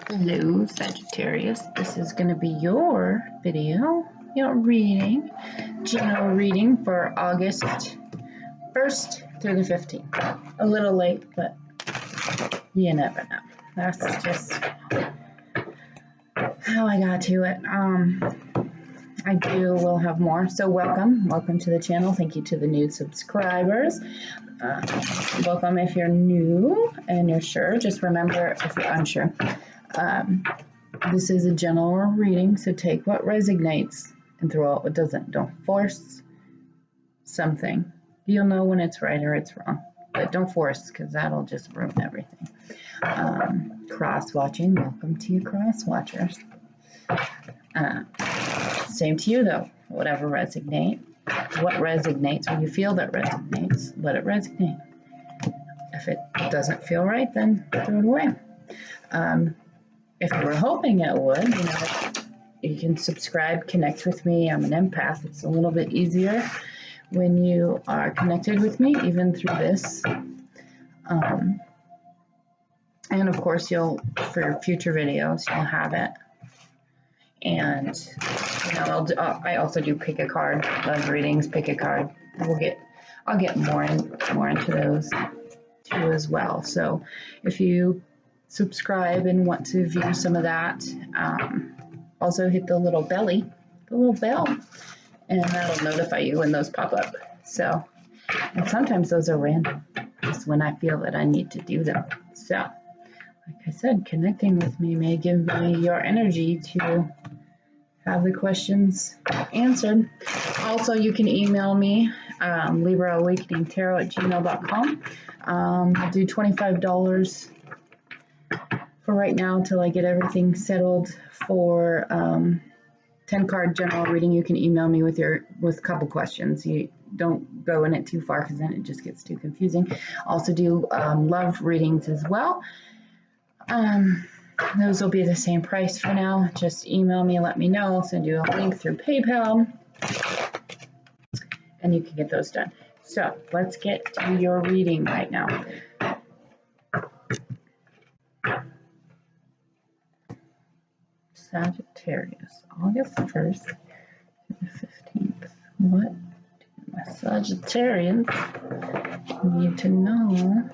Hello, Sagittarius. This is going to be your video, your reading, general reading for August 1st through the 15th. A little late, but you never know. That's just how I got to it. Will have more. So welcome to the channel. Thank you to the new subscribers. Welcome if you're new and you're sure. Just remember, if you're unsure, this is a general reading, so take what resonates and throw out what doesn't. Don't force something. You'll know when it's right or it's wrong, but don't force, because that'll just ruin everything. Cross-watching, welcome to you cross-watchers. Same to you though, whatever resonates. What resonates, when you feel that resonates, let it resonate. If it doesn't feel right, then throw it away. If you were hoping it would, you can subscribe, connect with me. I'm an empath. It's a little bit easier when you are connected with me, even through this. And of course, for your future videos, you'll have it. And I also do pick a card. Love readings, pick a card. I'll get more into those too as well. So if you subscribe and want to view some of that, also hit the little bell, and that'll notify you when those pop up. So, and sometimes those are random, just when I feel that I need to do them. So, like I said, connecting with me may give me your energy to have the questions answered. Also, you can email me, LibraAwakeningTarot@gmail.com. I'll do $25 for right now until I get everything settled for 10-card general reading. You can email me with a couple questions. You don't go in it too far, because then it just gets too confusing. Also do love readings as well. Those will be the same price for now. Just email me and let me know. I'll send you a link through PayPal, and you can get those done. So let's get to your reading right now. Sagittarius, August 1st to the 15th. What do my Sagittarians need to know?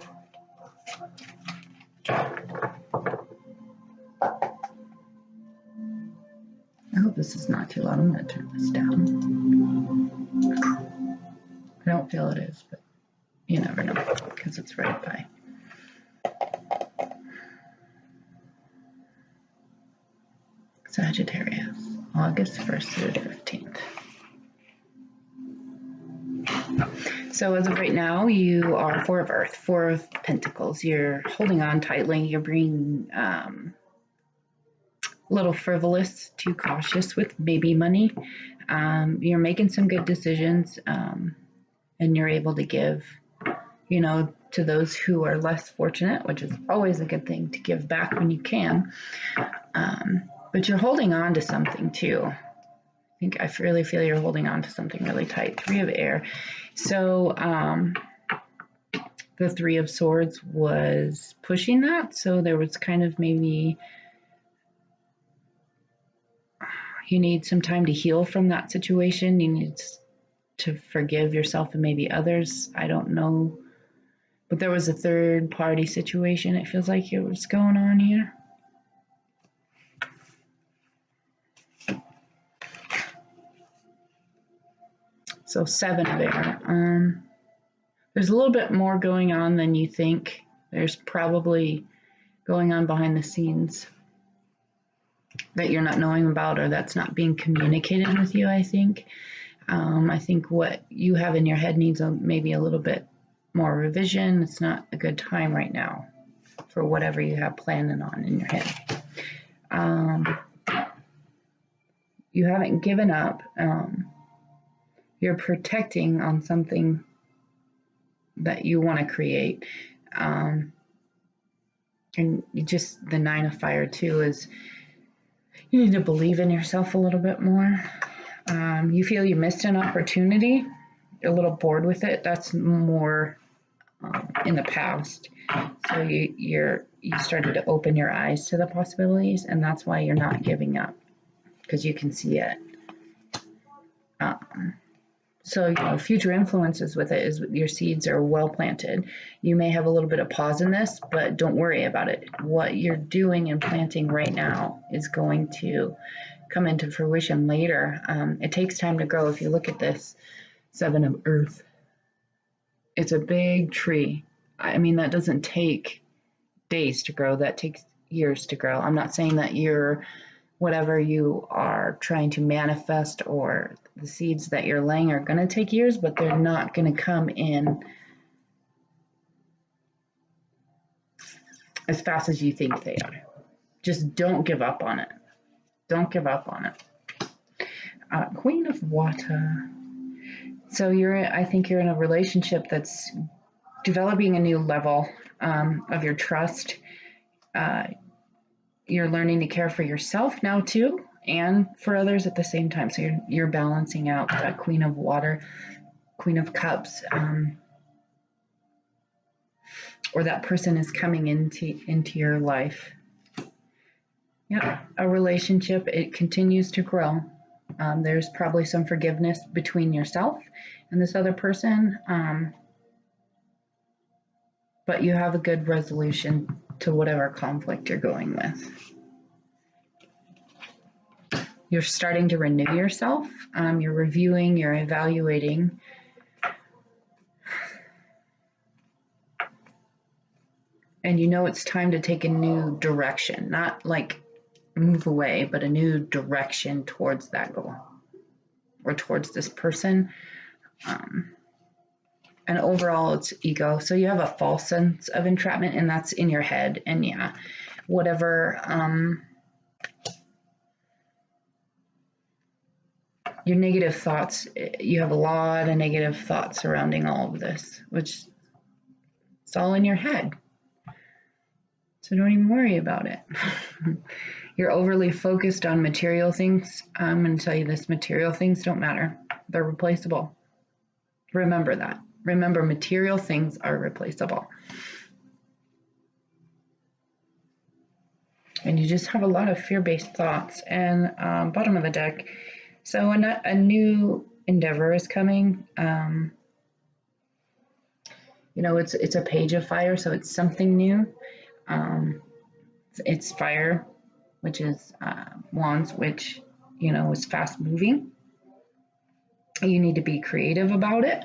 I hope this is not too loud. I'm going to turn this down. I don't feel it is, but you never know, because it's right by. Sagittarius, August 1st through the 15th. So as of right now, you are Four of Earth, Four of Pentacles. You're holding on tightly. You're being a little frivolous, too cautious with maybe money. You're making some good decisions, and you're able to give, to those who are less fortunate, which is always a good thing to give back when you can. But you're holding on to something too. I really feel you're holding on to something really tight. Three of Air. So the Three of Swords was pushing that. So there was kind of maybe you need some time to heal from that situation. You need to forgive yourself and maybe others. I don't know. But there was a third party situation. It feels like it was going on here. So Seven of Air. There's a little bit more going on than you think. There's probably going on behind the scenes that you're not knowing about, or that's not being communicated with you, I think. I think what you have in your head needs maybe a little bit more revision. It's not a good time right now for whatever you have planning on in your head. You haven't given up. You're protecting on something that you want to create. And the Nine of Fire too is you need to believe in yourself a little bit more. You feel you missed an opportunity. You're a little bored with it. That's more in the past. So you're you started to open your eyes to the possibilities, and that's why you're not giving up, because you can see it. So, you know, future influences with it is your seeds are well planted. You may have a little bit of pause in this, but don't worry about it. What you're doing and planting right now is going to come into fruition later. It takes time to grow. If you look at this Seven of Earth, it's a big tree. I mean, that doesn't take days to grow. That takes years to grow. I'm not saying that you're whatever you are trying to manifest or the seeds that you're laying are going to take years, but they're not going to come in as fast as you think they are. Just don't give up on it. Don't give up on it. Queen of Water. So I think you're in a relationship that's developing a new level of your trust. You're learning to care for yourself now too, and for others at the same time. So you're balancing out that Queen of Water, Queen of Cups, or that person is coming into your life. Yep, a relationship, it continues to grow. There's probably some forgiveness between yourself and this other person, but you have a good resolution to whatever conflict you're going with. You're starting to renew yourself. You're reviewing, you're evaluating. And you know it's time to take a new direction, not like move away, but a new direction towards that goal or towards this person. And overall, it's ego. So you have a false sense of entrapment, and that's in your head. And yeah, whatever your negative thoughts, you have a lot of negative thoughts surrounding all of this, which it's all in your head. So don't even worry about it. You're overly focused on material things. I'm going to tell you this, material things don't matter. They're replaceable. Remember that. Remember, material things are replaceable. And you just have a lot of fear-based thoughts. And bottom of the deck, so a new endeavor is coming. You know, it's a page of fire, so it's something new. It's fire, which is wands, which, you know, is fast moving. You need to be creative about it,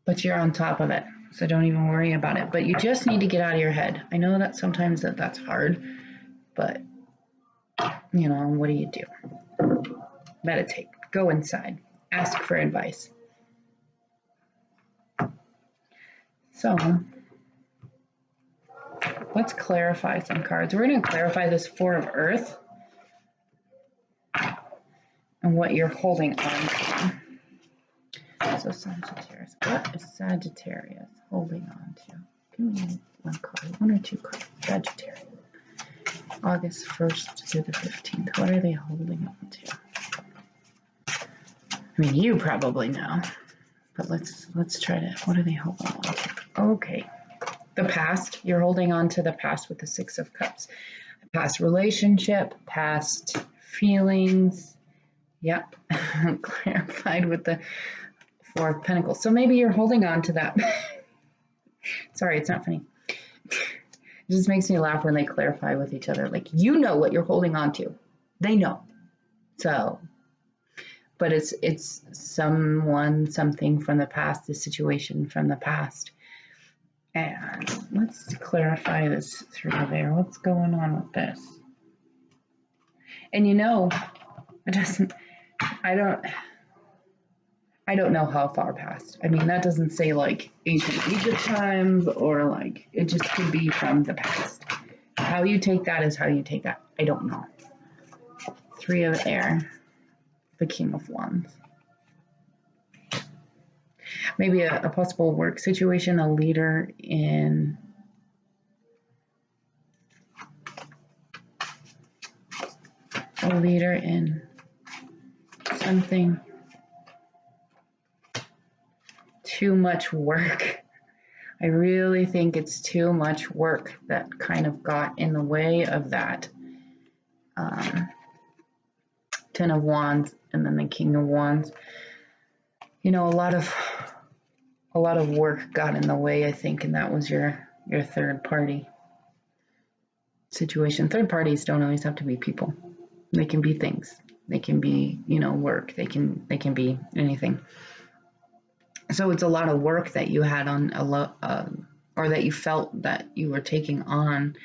but you're on top of it, so don't even worry about it. But you just need to get out of your head. I know that sometimes that's hard, but you know, what do you do? Meditate, go inside, ask for advice. So let's clarify some cards. We're going to clarify this Four of Earth and what you're holding on to. So Sagittarius, what is Sagittarius holding on to? Give me one card, one or two cards. Sagittarius, August 1st through the 15th. What are they holding on to? I mean, you probably know, but let's try to. What are they holding on to? Okay, the past. You're holding on to the past with the Six of Cups. Past relationship, past feelings. Yep, clarified with the Four of Pentacles. So maybe you're holding on to that. Sorry, it's not funny. It just makes me laugh when they clarify with each other. Like, you know what you're holding on to. They know. So, but it's someone, something from the past, the situation from the past. And let's clarify this through there. What's going on with this? And you know, I don't know how far past. I mean, that doesn't say like ancient Egypt times, or like, it just could be from the past. How you take that is how you take that. I don't know. Three of Air, the King of Wands. Maybe a possible work situation, a leader in something. Too much work. I really think it's too much work that kind of got in the way of that. Ten of Wands and then the King of Wands. You know, a lot of work got in the way, I think, and that was your third party situation. Third parties don't always have to be people. They can be things. They can be, you know, work. They can be anything. So it's a lot of work that you had on or that you felt that you were taking on.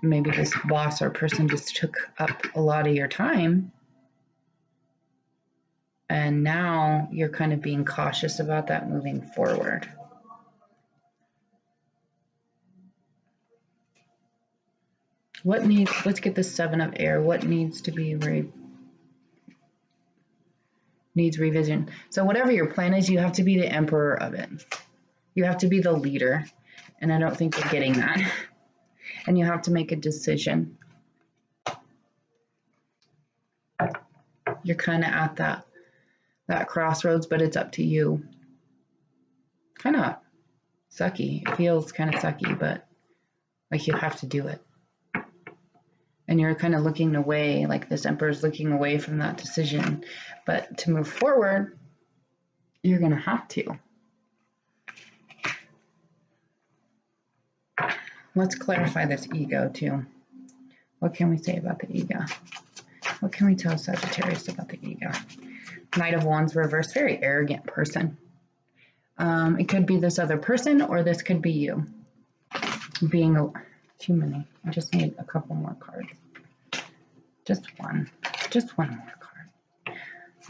Maybe this boss or person just took up a lot of your time, and now you're kind of being cautious about that moving forward. Let's get the Seven of Air. What needs to be needs revision? So whatever your plan is, you have to be the emperor of it. You have to be the leader, and I don't think you're getting that. And you have to make a decision. You're kind of at that crossroads, but it's up to you. Kind of sucky. It feels kind of sucky, but like you have to do it. And you're kind of looking away, like this emperor's looking away from that decision. But to move forward, you're going to have to. Let's clarify this ego too. What can we say about the ego? What can we tell Sagittarius about the ego? Knight of Wands reverse, very arrogant person. It could be this other person, or this could be you. Being too many. I just need a couple more cards. Just one more card.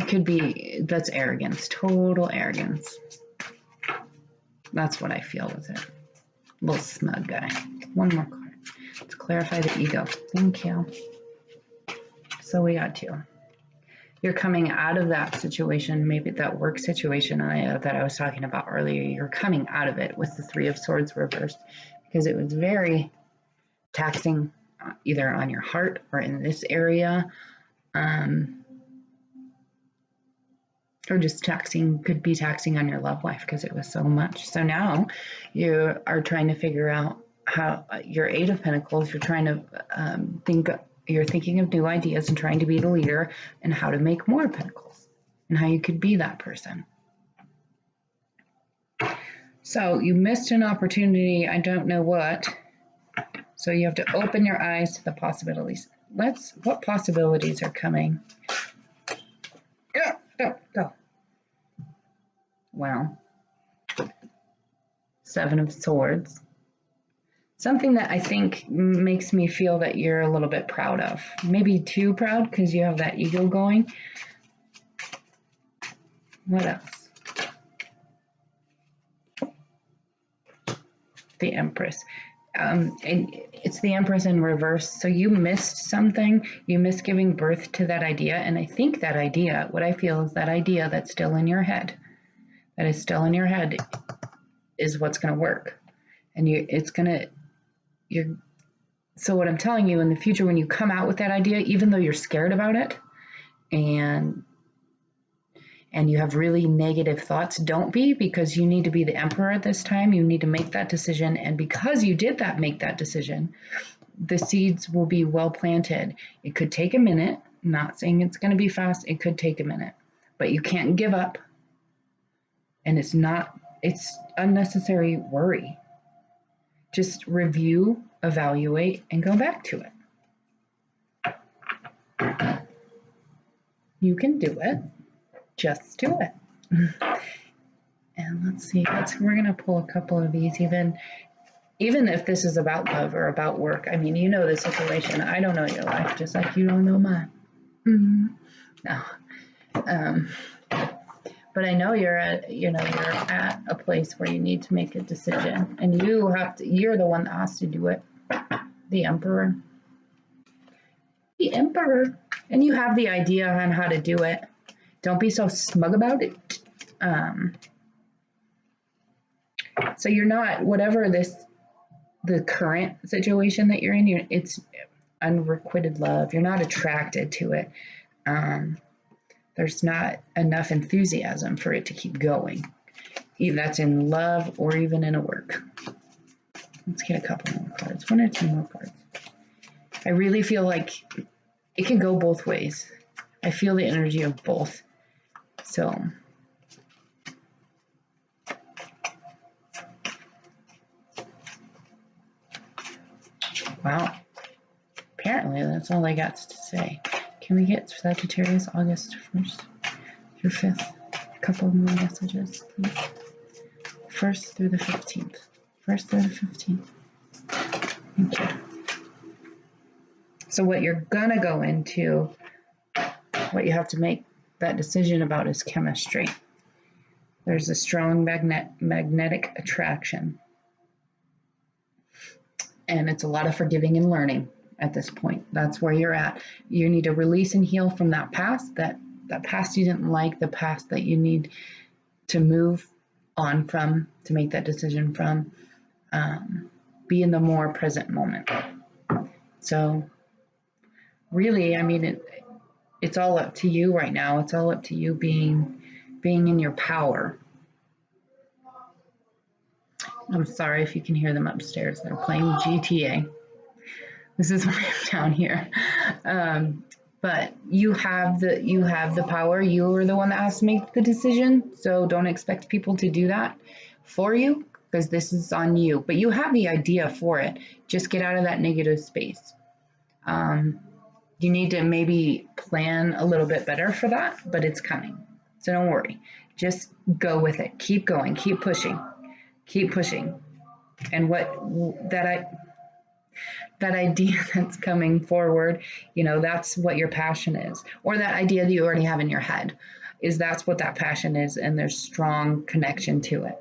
It could be, that's arrogance, total arrogance. That's what I feel with it. Little smug guy. One more card. Let's clarify the ego. Thank you. So we got two. You're coming out of that situation, maybe that work situation that I was talking about earlier. You're coming out of it with the Three of Swords reversed, because it was very taxing, either on your heart or in this area, or just taxing, could be taxing on your love life because it was so much. So now you are trying to figure out how your Eight of Pentacles, you're trying to you're thinking of new ideas and trying to be the leader and how to make more pentacles and how you could be that person. So you missed an opportunity, I don't know what. So you have to open your eyes to the possibilities. What possibilities are coming? Go. Well, Seven of Swords. Something that I think makes me feel that you're a little bit proud of. Maybe too proud because you have that ego going. What else? The Empress. And it's the Empress in reverse. So you missed something. You missed giving birth to that idea. And I think that idea, what I feel is that idea that's still in your head, that is still in your head, is what's going to work. And so what I'm telling you, in the future, when you come out with that idea, even though you're scared about it and you have really negative thoughts, don't be, because you need to be the emperor at this time. You need to make that decision. And because you did make that decision, the seeds will be well planted. It could take a minute. I'm not saying it's going to be fast. It could take a minute, but you can't give up. And it's unnecessary worry. Just review, evaluate, and go back to it. You can do it. Just do it. And let's see, we're going to pull a couple of these, even if this is about love or about work. I mean, you know the situation. I don't know your life, just like you don't know mine. No. But I know you're at a place where you need to make a decision, and you're the one that has to do it. The Emperor. The Emperor. And you have the idea on how to do it. Don't be so smug about it. So you're not, whatever the current situation that you're in, it's unrequited love. You're not attracted to it. There's not enough enthusiasm for it to keep going. Either that's in love or even in a work. Let's get a couple more cards, 1 or 2 more cards. I really feel like it can go both ways. I feel the energy of both. So, wow. Apparently, that's all I got to say. Can we get Sagittarius August 1st through 5th? A couple more messages, please. 1st through the 15th. 1st through the 15th. Thank you. So what you're gonna go into, what you have to make that decision about is chemistry. There's a strong magnetic attraction. And it's a lot of forgiving and learning at this point. That's where you're at. You need to release and heal from that past, that past you didn't like, the past that you need to move on from, to make that decision from. Be in the more present moment. So really, I mean, it's all up to you right now. It's all up to you being in your power. I'm sorry if you can hear them upstairs. They're playing GTA. This is why I'm down here. But you have the power. You are the one that has to make the decision. So don't expect people to do that for you, because this is on you. But you have the idea for it. Just get out of that negative space. You need to maybe plan a little bit better for that, but it's coming. So don't worry. Just go with it. Keep going. Keep pushing. Keep pushing. And that idea that's coming forward, that's what your passion is. Or that idea that you already have in your head, that's what that passion is, and there's strong connection to it.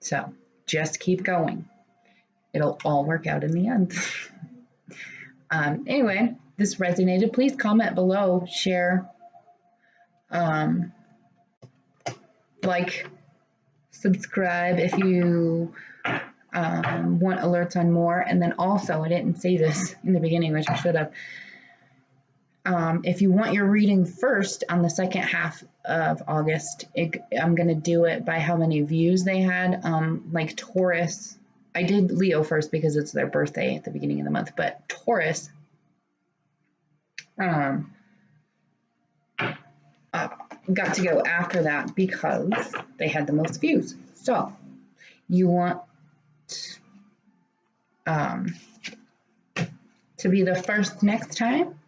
So just keep going. It'll all work out in the end. Anyway, this resonated. Please comment below, share, like, subscribe if you want alerts on more. And then also, I didn't say this in the beginning, which I should have. If you want your reading first on the second half of August, I'm going to do it by how many views they had. Like Taurus, I did Leo first because it's their birthday at the beginning of the month, but Taurus got to go after that because they had the most views. So you want to be the first next time,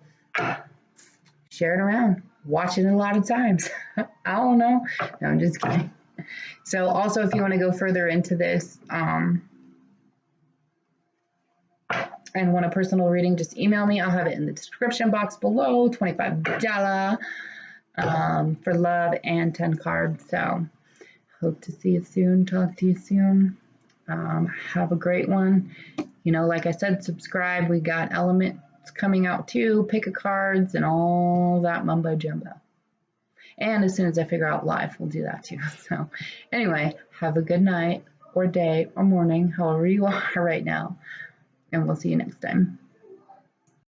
share it around, watch it a lot of times. I don't know. No, I'm just kidding. So also, if you want to go further into this and want a personal reading, just email me. I'll have it in the description box below. $25 for love and 10 cards. So hope to see you soon. Talk to you soon. Have a great one. Like I said, subscribe. We got elements coming out too, pick a cards and all that mumbo jumbo. And as soon as I figure out live, we'll do that too. So anyway, have a good night or day or morning, however you are right now. And we'll see you next time.